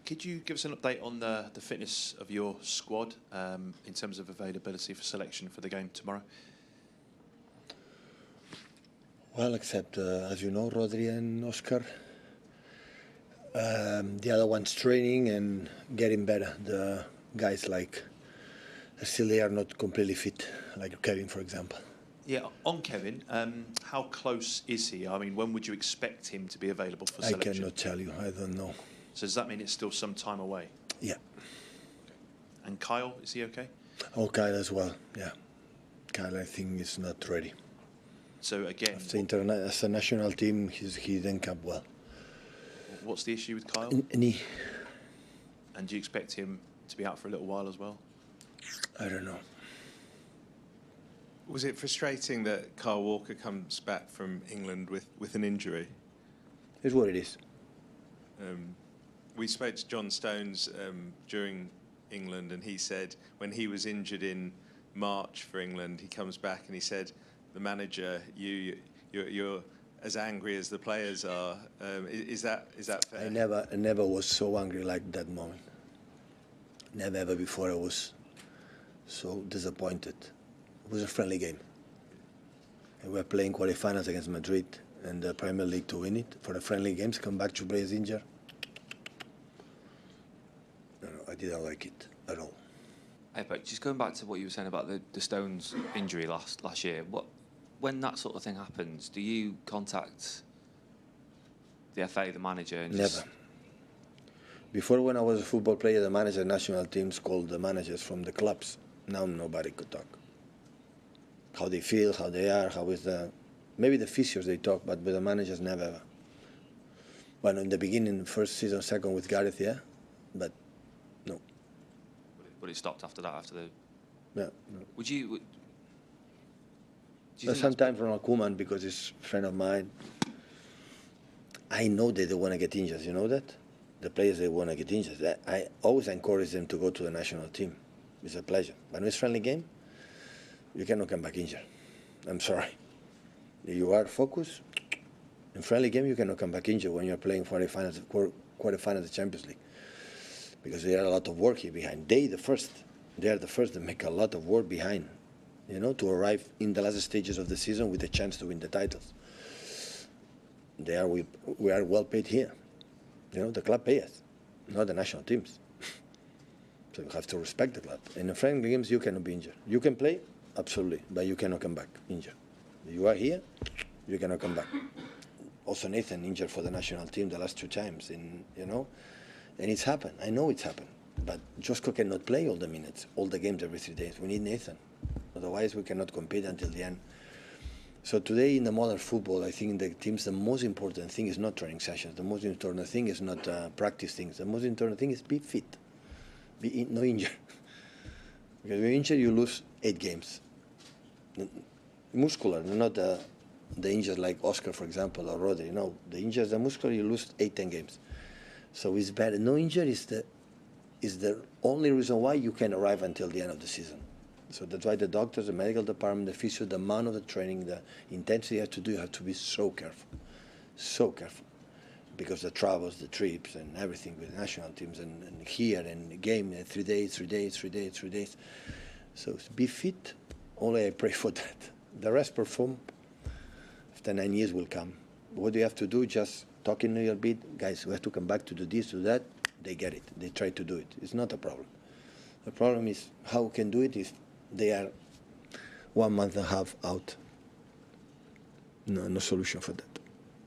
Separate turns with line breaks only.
Could you give us an update on the fitness of your squad in terms of availability for selection for the game tomorrow?
Well, except, as you know, Rodri and Oscar. The other one's training and getting better. The guys like still they are not completely fit, like Kevin, for example.
Yeah, on Kevin, how close is he? I mean, when would you expect him to be available for selection?
I cannot tell you. I don't know.
So does that mean it's still some time away?
Yeah.
And Kyle, is he okay?
Oh, Kyle as well. Yeah. Kyle, I think, is not ready.
So again,
as a national team, he didn't come well.
What's the issue with Kyle?
Knee.
And do you expect him to be out for a little while as well?
I don't know.
Was it frustrating that Kyle Walker comes back from England with an injury?
It's what it is.
We spoke to John Stones during England, and he said when he was injured in March for England, he comes back and he said, the manager, you're as angry as the players are. Is that fair?
I never was so angry like that moment. Never ever before I was so disappointed. It was a friendly game. And we were playing quarterfinals against Madrid and the Premier League to win it. For the friendly games, come back to play as injured. No, I didn't like it at all.
Hey, but just going back to what you were saying about the Stones injury last year, when that sort of thing happens, do you contact the FA, the manager? And
Never. Before, when I was a football player, the manager national teams called the managers from the clubs. Now nobody could talk. How they feel, how they are, how is the... Maybe the physios they talk, but with the managers, never ever. Well, in the beginning, first season, second with Gareth, yeah, but no.
But it stopped after that, after the...
Yeah. No.
Would you...
But sometimes Ronald Koeman, because he's a friend of mine, I know they don't want to get injured, you know that? The players, they want to get injured. I always encourage them to go to the national team. It's a pleasure. But when it's a friendly game, you cannot come back injured. I'm sorry. If you are focused, in friendly game, you cannot come back injured when you're playing quarterfinals of the Champions League. Because there are a lot of work here behind. They are the first that make a lot of work behind, you know, to arrive in the last stages of the season with a chance to win the titles. We are well paid here. You know, the club pays us, not the national teams. So you have to respect the club. In the friendly games, you cannot be injured. You can play, absolutely, but you cannot come back injured. If you are here, you cannot come back. Also, Nathan injured for the national team the last 2 times, you know, and it's happened. I know it's happened, but Josko cannot play all the minutes, all the games every 3 days. We need Nathan. Otherwise, we cannot compete until the end. So today in the modern football, I think in the teams, the most important thing is not training sessions. The most important thing is not practice things. The most important thing is be fit, no injured. Because if you're injured, you lose 8 games. Muscular, not the injuries like Oscar, for example, or Rodri. No, the injuries, the muscular, you lose 8-10 games. So it's better. No injury is the only reason why you can arrive until the end of the season. So that's why the doctors, the medical department, the physio, the amount of the training, the intensity you have to do, you have to be so careful, because the travels, the trips, and everything with the national teams, and here and the game, 3 days. So be fit. Only I pray for that. The rest perform. After 9 years will come. What do you have to do? Just talking a little bit, guys. We have to come back to do this, to that. They get it. They try to do it. It's not a problem. The problem is how we can do it if they are 1.5 months out. No solution for that.